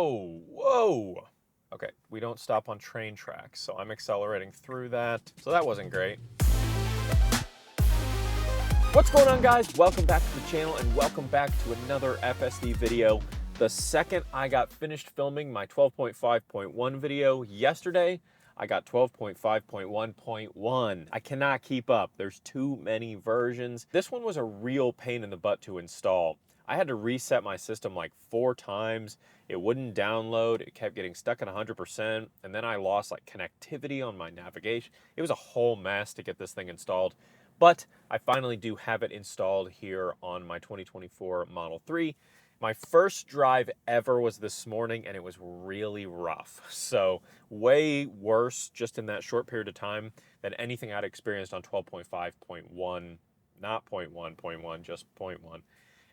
Whoa. Okay, we don't stop on train tracks, so I'm accelerating through that. So that wasn't great. What's going on, guys? Welcome back to the channel and welcome back to another FSD video. The second I got finished filming my 12.5.1 video yesterday, I got 12.5.1.1. I cannot keep up. There's too many versions. This one was a real pain in the butt to install. I had to reset my system like 4 times. It wouldn't download. It kept getting stuck at 100%. And then I lost like connectivity on my navigation. It was a whole mess to get this thing installed. But I finally do have it installed here on my 2024 Model 3. My first drive ever was this morning, and it was really rough. So way worse just in that short period of time than anything I'd experienced on 12.5.1, not 0.1.1, just 0.1.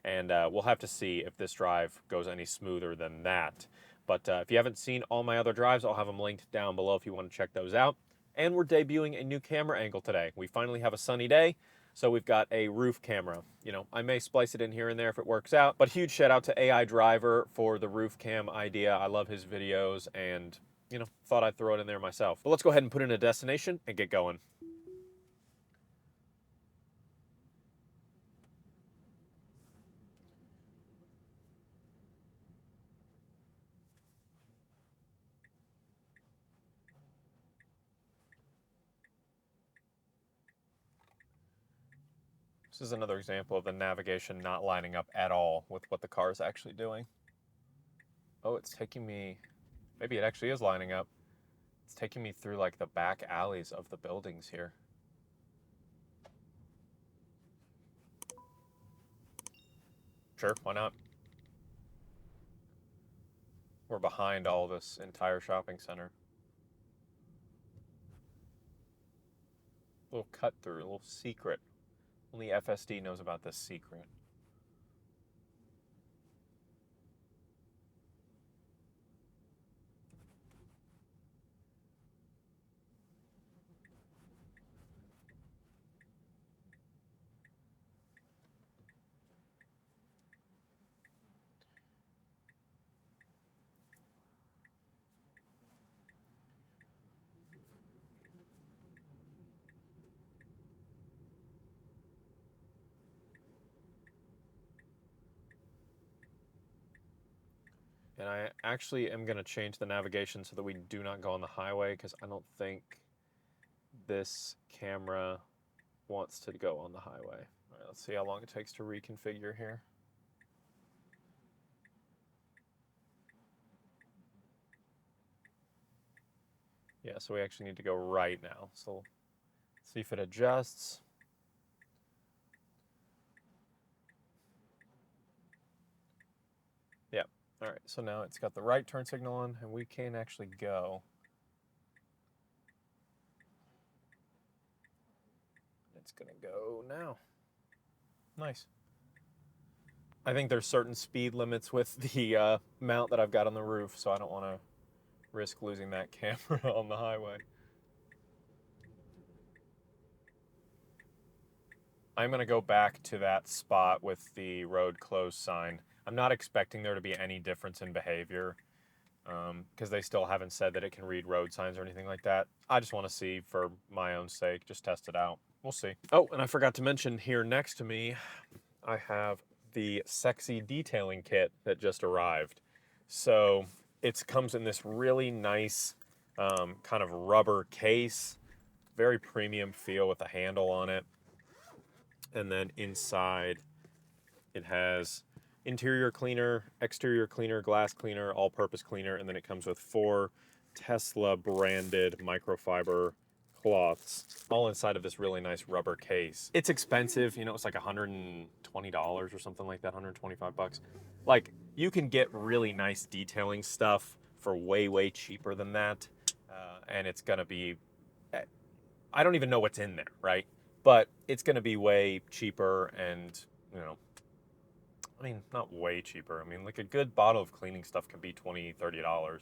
And we'll have to see if this drive goes any smoother than that. But if you haven't seen all my other drives, I'll have them linked down below if you want to check those out. And we're debuting a new camera angle today. We finally have a sunny day, so we've got a roof camera. You know, I may splice it in here and there if it works out, but huge shout out to AI Driver for the roof cam idea. I love his videos and, you know, thought I'd throw it in there myself. But let's go ahead and put in a destination and get going. This is another example of the navigation not lining up at all with what the car is actually doing. Oh, it's taking me, maybe it actually is lining up. It's taking me through like the back alleys of the buildings here. Sure, why not? We're behind all this entire shopping center. A little cut through, a little secret. Only FSD knows about this secret. And I actually am going to change the navigation so that we do not go on the highway, because I don't think this camera wants to go on the highway. All right, let's see how long it takes to reconfigure here. Yeah, so we actually need to go right now. So let's see if it adjusts. Yeah, all right, so now it's got the right turn signal on, and we can actually go. It's gonna go now. Nice. I think there's certain speed limits with the mount that I've got on the roof, so I don't want to risk losing that camera on the highway. I'm going to go back to that spot with the road closed sign. I'm not expecting there to be any difference in behavior because they still haven't said that it can read road signs or anything like that. I just want to see for my own sake, just test it out. We'll see. Oh, and I forgot to mention here next to me, I have the sexy detailing kit that just arrived. So it comes in this really nice kind of rubber case, very premium feel with a handle on it. And then inside it has interior cleaner, exterior cleaner, glass cleaner, all-purpose cleaner, and then it comes with 4 Tesla branded microfiber cloths all inside of this really nice rubber case. It's expensive, you know, it's like $120 or something like that, 125 bucks. Like, you can get really nice detailing stuff for way cheaper than that, and it's gonna be, I don't even know what's in there, right? But it's gonna be way cheaper and, you know, I mean, not way cheaper. I mean, like a good bottle of cleaning stuff can be $20, $30.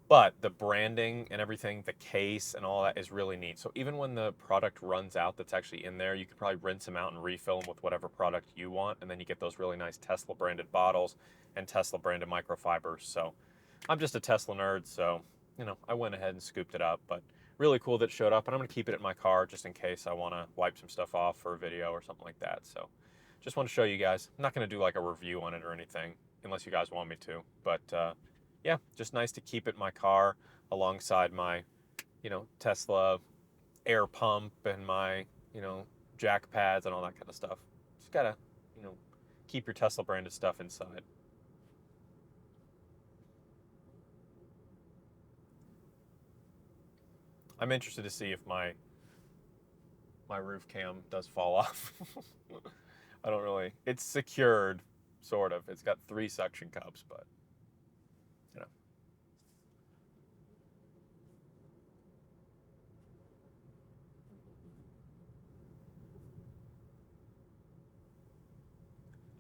But the branding and everything, the case and all that is really neat. So even when the product runs out that's actually in there, you could probably rinse them out and refill them with whatever product you want. And then you get those really nice Tesla branded bottles and Tesla branded microfibers. So I'm just a Tesla nerd, so, you know, I went ahead and scooped it up. But really cool that it showed up, and I'm going to keep it in my car just in case I want to wipe some stuff off for a video or something like that. So just want to show you guys. I'm not going to do like a review on it or anything, unless you guys want me to. But yeah, just nice to keep it in my car alongside my, you know, Tesla air pump and my, you know, jack pads and all that kind of stuff. Just gotta, you know, keep your Tesla branded stuff inside. I'm interested to see if my roof cam does fall off. I don't really. It's secured, sort of. It's got 3 suction cups, but you know.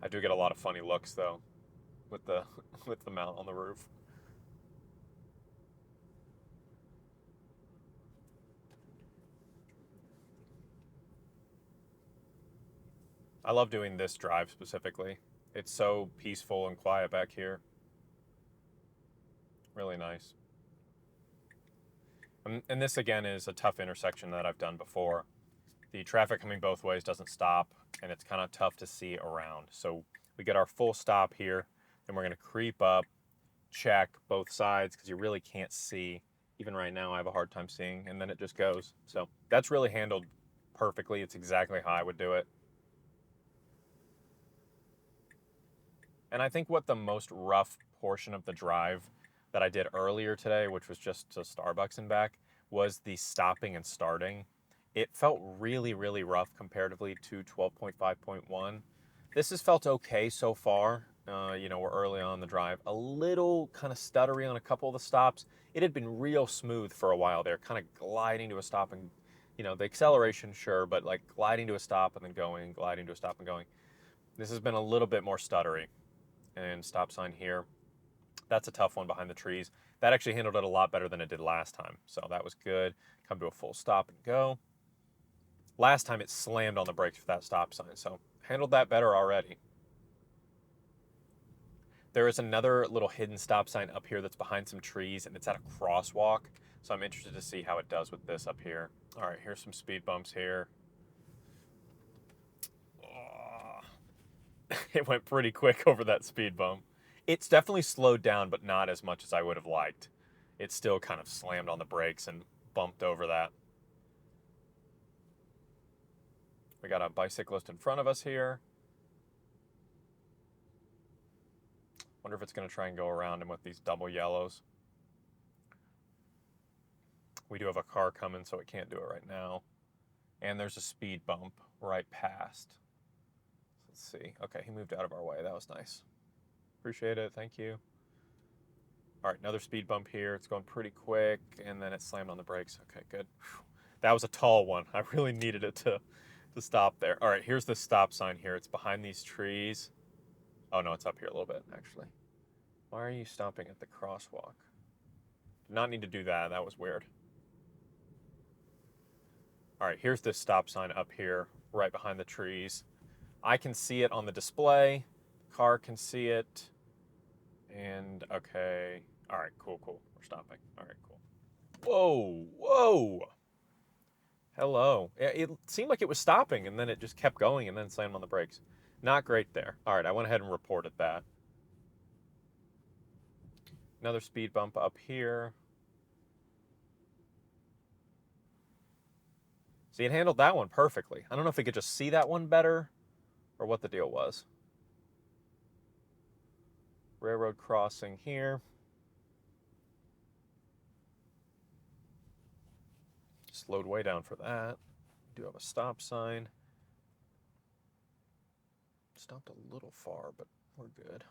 I do get a lot of funny looks though with the with the mount on the roof. I love doing this drive specifically. It's so peaceful and quiet back here. Really nice. And this again is a tough intersection that I've done before. The traffic coming both ways doesn't stop, and it's kind of tough to see around. So we get our full stop here, then we're going to creep up, check both sides because you really can't see. Even right now, I have a hard time seeing, and then it just goes. So that's really handled perfectly. It's exactly how I would do it. And I think what the most rough portion of the drive that I did earlier today, which was just to Starbucks and back, was the stopping and starting. It felt really, really rough comparatively to 12.5.1. This has felt okay so far. You know, we're early on the drive. A little kind of stuttery on a couple of the stops. It had been real smooth for a while there, kind of gliding to a stop and, you know, the acceleration, sure, but like gliding to a stop and then going, gliding to a stop and going. This has been a little bit more stuttery. And stop sign here. That's a tough one behind the trees. That actually handled it a lot better than it did last time. So that was good. Come to a full stop and go. Last time it slammed on the brakes for that stop sign. So handled that better already. There is another little hidden stop sign up here that's behind some trees, and it's at a crosswalk. So I'm interested to see how it does with this up here. All right, here's some speed bumps here. It went pretty quick over that speed bump. It's definitely slowed down, but not as much as I would have liked. It still kind of slammed on the brakes and bumped over that. We got a bicyclist in front of us here. Wonder if it's going to try and go around him with these double yellows. We do have a car coming, so it can't do it right now. And there's a speed bump right past. Let's see. Okay, he moved out of our way. That was nice. Appreciate it. Thank you. All right, another speed bump here. It's going pretty quick, and then it slammed on the brakes. Okay, good. That was a tall one. I really needed it to stop there. All right, here's the stop sign here. It's behind these trees. Oh, no, it's up here a little bit, actually. Why are you stopping at the crosswalk? Did not need to do that. That was weird. All right, here's this stop sign up here, right behind the trees. I can see it on the display. The car can see it. And, okay. All right, cool. We're stopping. All right, cool. Whoa. Hello. It seemed like it was stopping, and then it just kept going and then slammed on the brakes. Not great there. All right, I went ahead and reported that. Another speed bump up here. See, it handled that one perfectly. I don't know if it could just see that one better or what the deal was. Railroad crossing here. Slowed way down for that. We do have a stop sign. Stopped a little far, but we're good.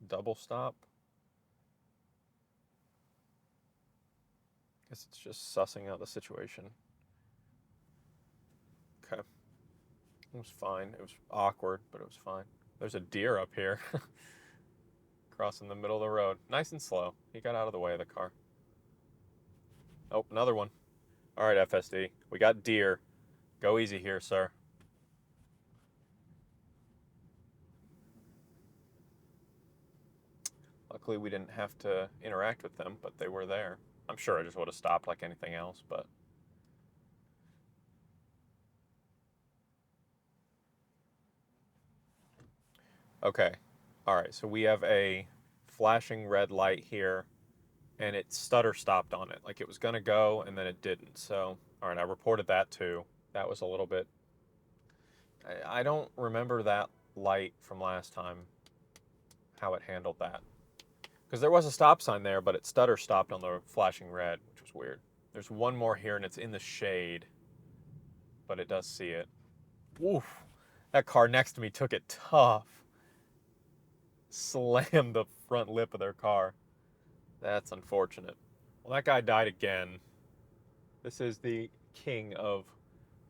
Double stop. Guess it's just sussing out the situation. Okay. It was fine. It was awkward, but it was fine. There's a deer up here. Crossing the middle of the road. Nice and slow. He got out of the way of the car. Oh, another one. All right, FSD. We got deer. Go easy here, sir. Luckily, we didn't have to interact with them, but they were there. I'm sure I just would have stopped like anything else, but... Okay. All right, so we have a flashing red light here, and it stutter stopped on it. Like it was going to go, and then it didn't. So, all right, I reported that too. That was a little bit... I don't remember that light from last time, how it handled that. Because there was a stop sign there, but it stutter stopped on the flashing red, which was weird. There's one more here, and it's in the shade, but it does see it. Oof. That car next to me took it tough. Slammed the front lip of their car. That's unfortunate. Well, that guy died again. This is the king of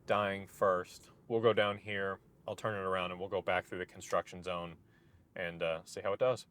dying first. We'll go down here. I'll turn it around, and we'll go back through the construction zone and see how it does.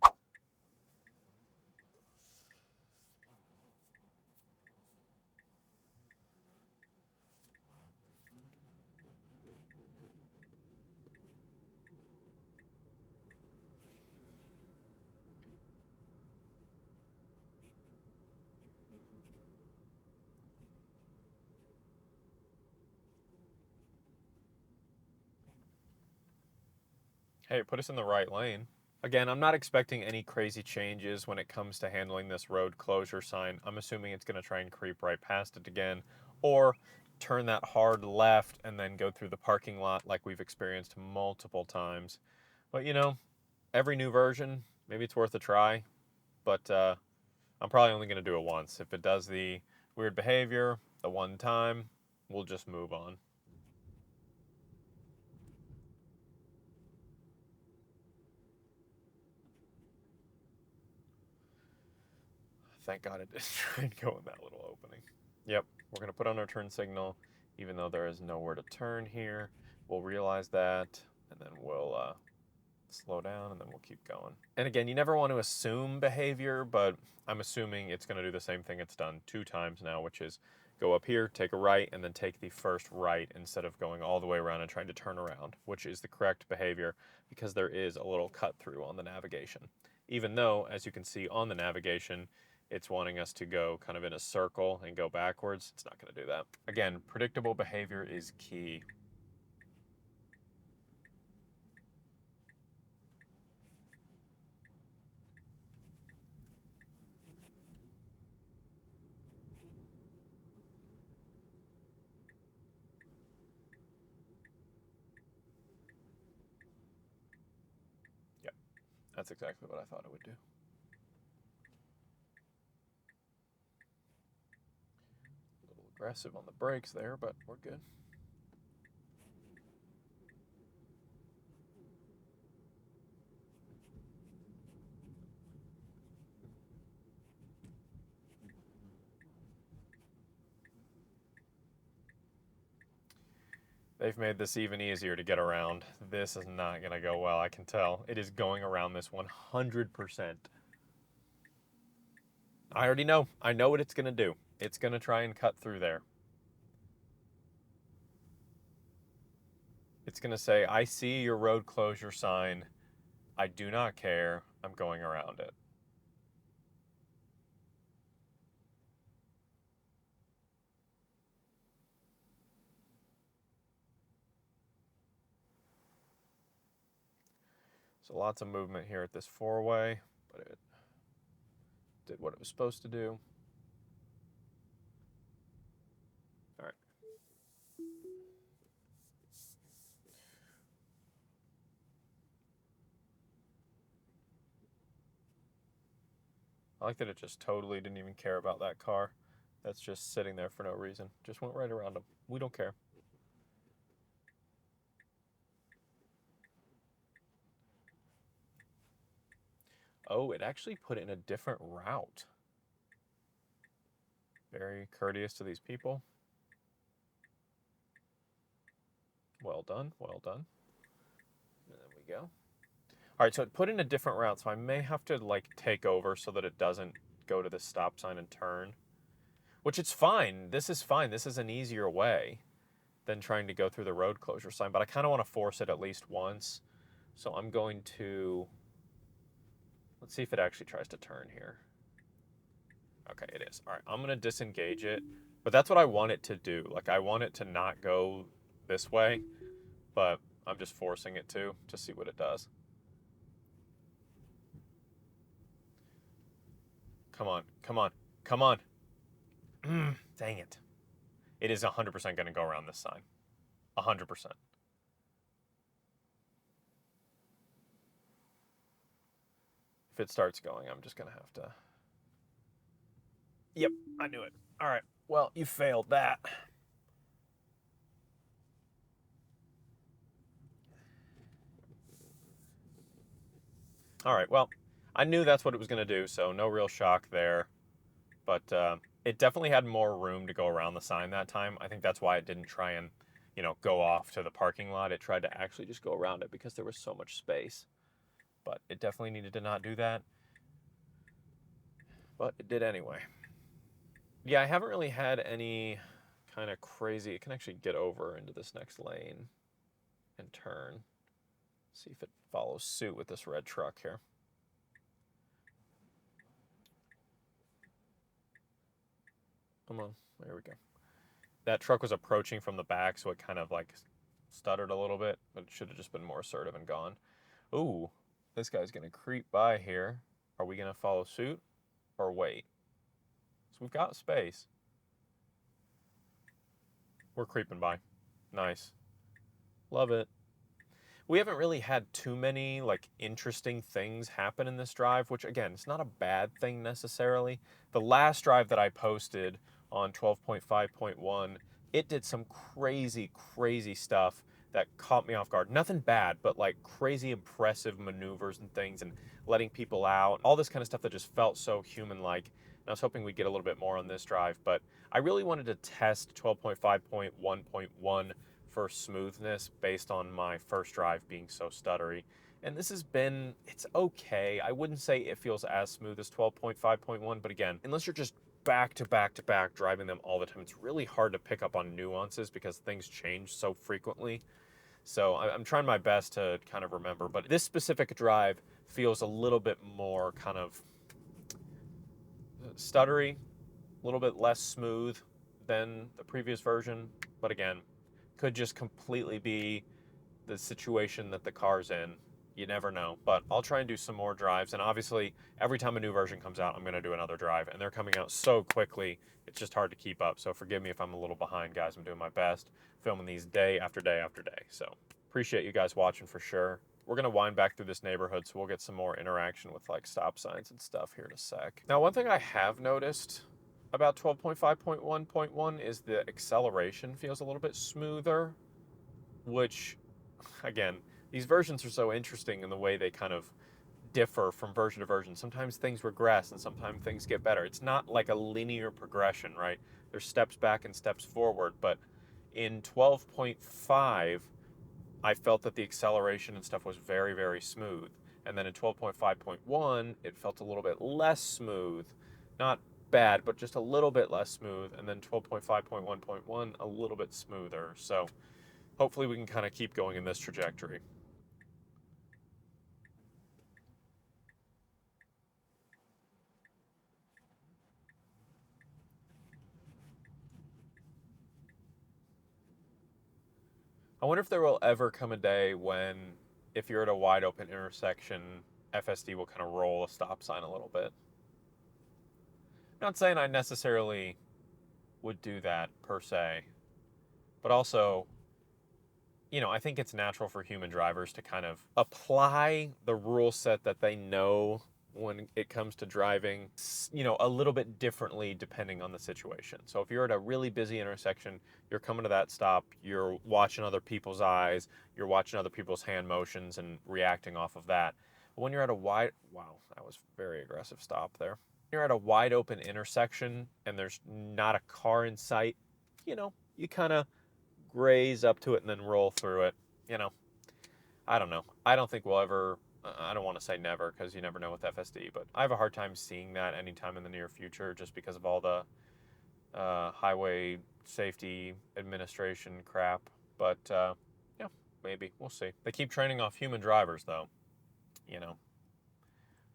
Hey, put us in the right lane. Again, I'm not expecting any crazy changes when it comes to handling this road closure sign. I'm assuming it's going to try and creep right past it again, or turn that hard left and then go through the parking lot like we've experienced multiple times. But you know, every new version, maybe it's worth a try, but I'm probably only going to do it once. If it does the weird behavior the one time, we'll just move on. Thank God it didn't try and go in that little opening. Yep, we're going to put on our turn signal, even though there is nowhere to turn here. We'll realize that, and then we'll slow down, and then we'll keep going. And again, you never want to assume behavior, but I'm assuming it's going to do the same thing it's done 2 times now, which is go up here, take a right, and then take the first right instead of going all the way around and trying to turn around, which is the correct behavior because there is a little cut through on the navigation. Even though, as you can see on the navigation, it's wanting us to go kind of in a circle and go backwards. It's not going to do that. Again, predictable behavior is key. Yep, that's exactly what I thought it would do. A little aggressive on the brakes there, but we're good. They've made this even easier to get around. This is not going to go well, I can tell. It is going around this 100%. I already know. I know what it's going to do. It's going to try and cut through there. It's going to say, I see your road closure sign. I do not care. I'm going around it. So lots of movement here at this 4-way, but it did what it was supposed to do. All right. I like that it just totally didn't even care about that car. That's just sitting there for no reason. Just went right around them. We don't care. Oh, it actually put it in a different route. Very courteous to these people. Well done, well done. And then we go. All right, so it put in a different route, so I may have to like take over so that it doesn't go to the stop sign and turn. Which it's fine. This is fine. This is an easier way than trying to go through the road closure sign, but I kind of want to force it at least once. So I'm going to Let's see if it actually tries to turn here. Okay, it is. All right, I'm gonna disengage it, but that's what I want it to do. Like, I want it to not go this way, but I'm just forcing it to see what it does. Come on, come on, come on. Dang it. It is 100% gonna go around this sign. 100%. If it starts going, I'm just gonna have to. Yep, I knew it. All right, well, you failed that. All right, well, I knew that's what it was going to do, so no real shock there. But it definitely had more room to go around the sign that time. I think that's why it didn't try and, go off to the parking lot. It tried to actually just go around it because there was so much space. But it definitely needed to not do that. But it did anyway. Yeah, I haven't really had any kind of crazy. It can actually get over into this next lane and turn. See if it follows suit with this red truck here. Come on, there we go. That truck was approaching from the back, so it kind of like stuttered a little bit, but it should have just been more assertive and gone. Ooh, this guy's gonna creep by here. Are we gonna follow suit or wait? So we've got space. We're creeping by. Nice. Love it. We haven't really had too many like interesting things happen in this drive, which again, it's not a bad thing necessarily. The last drive that I posted on 12.5.1, it did some crazy, crazy stuff that caught me off guard. Nothing bad, but like crazy impressive maneuvers and things and letting people out, all this kind of stuff that just felt so human-like. And I was hoping we'd get a little bit more on this drive, but I really wanted to test 12.5.1.1 for smoothness based on my first drive being so stuttery. And this has been, it's okay. I wouldn't say it feels as smooth as 12.5.1, but again, unless you're just back to back to back driving them all the time, it's really hard to pick up on nuances because things change so frequently. So I'm trying my best to kind of remember, but this specific drive feels a little bit more kind of stuttery, a little bit less smooth than the previous version. But again, could just completely be the situation that the car's in. You never know. But I'll try and do some more drives. And obviously, every time a new version comes out, I'm going to do another drive. And they're coming out so quickly, it's just hard to keep up. So forgive me if I'm a little behind, guys. I'm doing my best, filming these day after day after day. So appreciate you guys watching for sure. We're going to wind back through this neighborhood, so we'll get some more interaction with like stop signs and stuff here in a sec. Now, one thing I have noticed about 12.5.1.1 is the acceleration feels a little bit smoother, which, again, these versions are so interesting in the way they kind of differ from version to version. Sometimes things regress and sometimes things get better. It's not like a linear progression, right? There's steps back and steps forward, but in 12.5, I felt that the acceleration and stuff was very, very smooth. And then in 12.5.1, it felt a little bit less smooth. Not bad, but just a little bit less smooth. And then 12.5.1.1, a little bit smoother. So hopefully we can kind of keep going in this trajectory. I wonder if there will ever come a day when, if you're at a wide open intersection, FSD will kind of roll a stop sign a little bit. Not saying I necessarily would do that per se, but also, I think it's natural for human drivers to kind of apply the rule set that they know when it comes to driving, a little bit differently depending on the situation. So if you're at a really busy intersection, you're coming to that stop, you're watching other people's eyes, you're watching other people's hand motions and reacting off of that. But when you're at a wow, that was very aggressive stop there. You're at a wide open intersection and there's not a car in sight, you kind of graze up to it and then roll through it. I don't know. I don't think we'll ever, I don't want to say never because you never know with FSD, but I have a hard time seeing that anytime in the near future just because of all the highway safety administration crap. But yeah, maybe. We'll see. They keep training off human drivers though.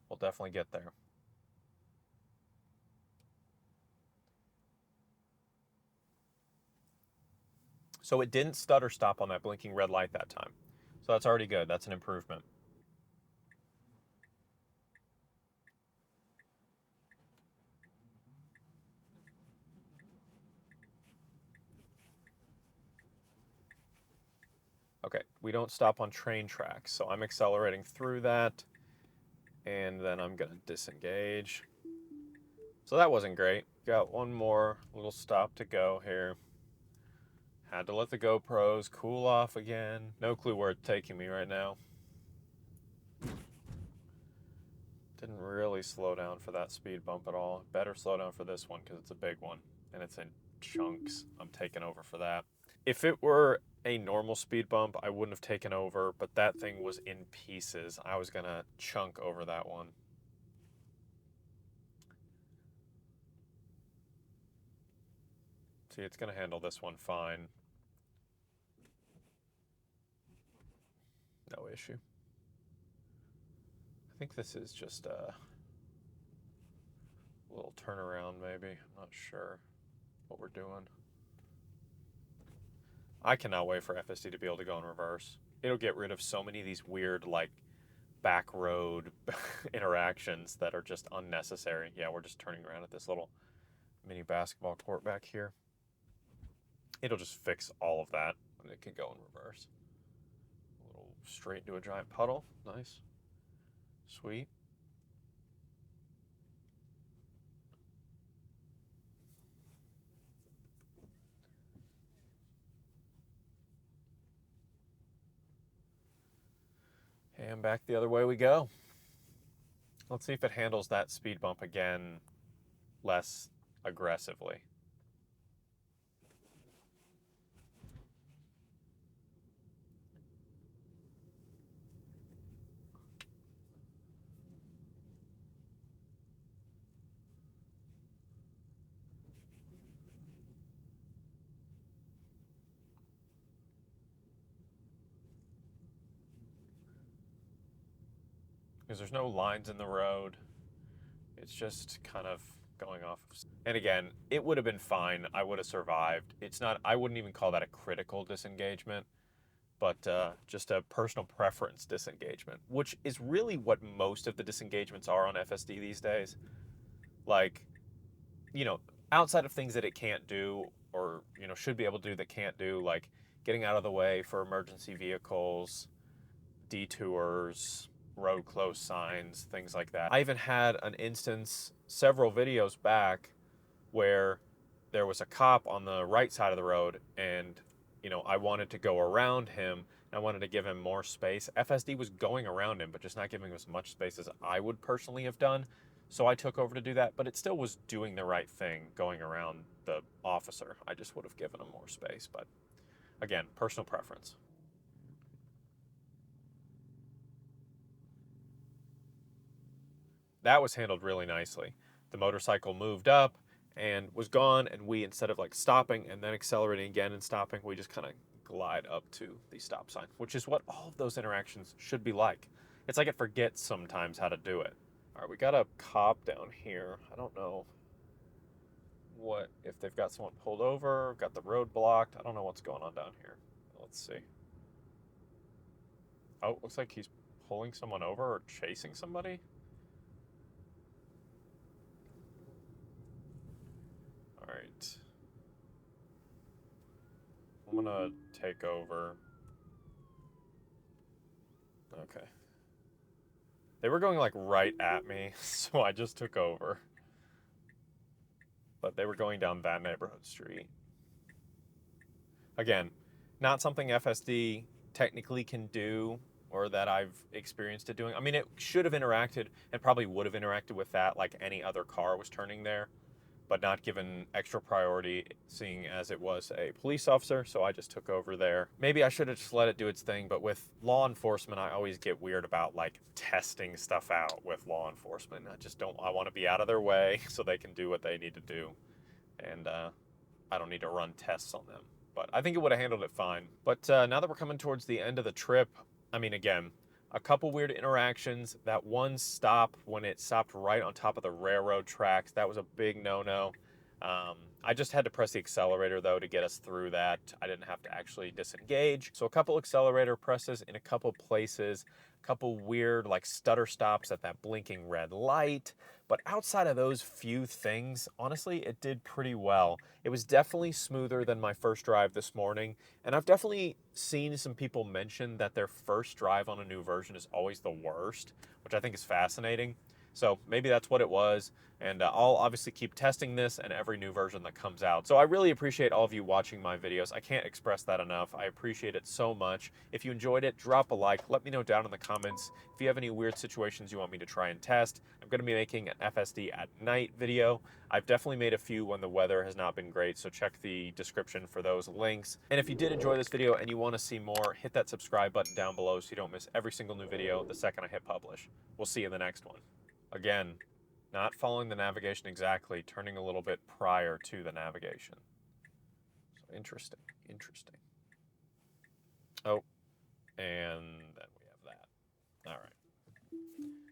We'll We'll definitely get there. So it didn't stutter stop on that blinking red light that time. So that's already good. That's an improvement. Okay, we don't stop on train tracks, so I'm accelerating through that, and then I'm gonna disengage. So that wasn't great. Got one more little stop to go here. Had to let the GoPros cool off again. No clue where it's taking me right now. Didn't really slow down for that speed bump at all. Better slow down for this one because it's a big one, and it's in chunks. I'm taking over for that. If it were a normal speed bump, I wouldn't have taken over, but that thing was in pieces. I was gonna chunk over that one. See, it's gonna handle this one fine. No issue. I think this is just a little turnaround maybe. I'm not sure what we're doing. I cannot wait for FSD to be able to go in reverse. It'll get rid of so many of these weird, like, back road interactions that are just unnecessary. Yeah, we're just turning around at this little mini basketball court back here. It'll just fix all of that, and it can go in reverse. A little straight into a giant puddle. Nice. Sweet. And back the other way we go. Let's see if it handles that speed bump again less aggressively. Because there's no lines in the road. It's just kind of going off. And again, it would have been fine. I would have survived. It's not, I wouldn't even call that a critical disengagement, but just a personal preference disengagement, which is really what most of the disengagements are on FSD these days. Like, outside of things that it can't do or, should be able to do that can't do, like getting out of the way for emergency vehicles, detours, road close signs, things like that. I even had an instance several videos back where there was a cop on the right side of the road and I wanted to go around him. I wanted to give him more space. FSD was going around him, but just not giving him as much space as I would personally have done. So I took over to do that, but it still was doing the right thing going around the officer. I just would have given him more space, but again, personal preference. That was handled really nicely. The motorcycle moved up and was gone, and we, instead of like stopping and then accelerating again and stopping, we just kind of glide up to the stop sign, which is what all of those interactions should be like. It's like it forgets sometimes how to do it. All right, we got a cop down here. I don't know if they've got someone pulled over, got the road blocked. I don't know what's going on down here. Let's see. Oh, looks like he's pulling someone over or chasing somebody. All right. I'm gonna take over. Okay. They were going like right at me, so I just took over. But they were going down that neighborhood street. Again, not something FSD technically can do or that I've experienced it doing. I mean, it should have interacted and probably would have interacted with that like any other car was turning there, but not given extra priority, seeing as it was a police officer, so I just took over there. Maybe I should have just let it do its thing, but with law enforcement, I always get weird about like testing stuff out with law enforcement. I want to be out of their way so they can do what they need to do, and I don't need to run tests on them. But I think it would have handled it fine. But now that we're coming towards the end of the trip, I mean, again, A couple weird interactions. That one stop when it stopped right on top of the railroad tracks, that was a big no-no. I just had to press the accelerator though to get us through that. I didn't have to actually disengage. So a couple accelerator presses in a couple places, a couple weird like stutter stops at that blinking red light. But outside of those few things, honestly, it did pretty well. It was definitely smoother than my first drive this morning. And I've definitely seen some people mention that their first drive on a new version is always the worst, which I think is fascinating. So maybe that's what it was. And I'll obviously keep testing this and every new version that comes out. So I really appreciate all of you watching my videos. I can't express that enough. I appreciate it so much. If you enjoyed it, drop a like. Let me know down in the comments if you have any weird situations you want me to try and test. I'm going to be making an FSD at night video. I've definitely made a few when the weather has not been great, so check the description for those links. And if you did enjoy this video and you want to see more, hit that subscribe button down below so you don't miss every single new video the second I hit publish. We'll see you in the next one. Again, not following the navigation exactly, turning a little bit prior to the navigation. So interesting, interesting. Oh,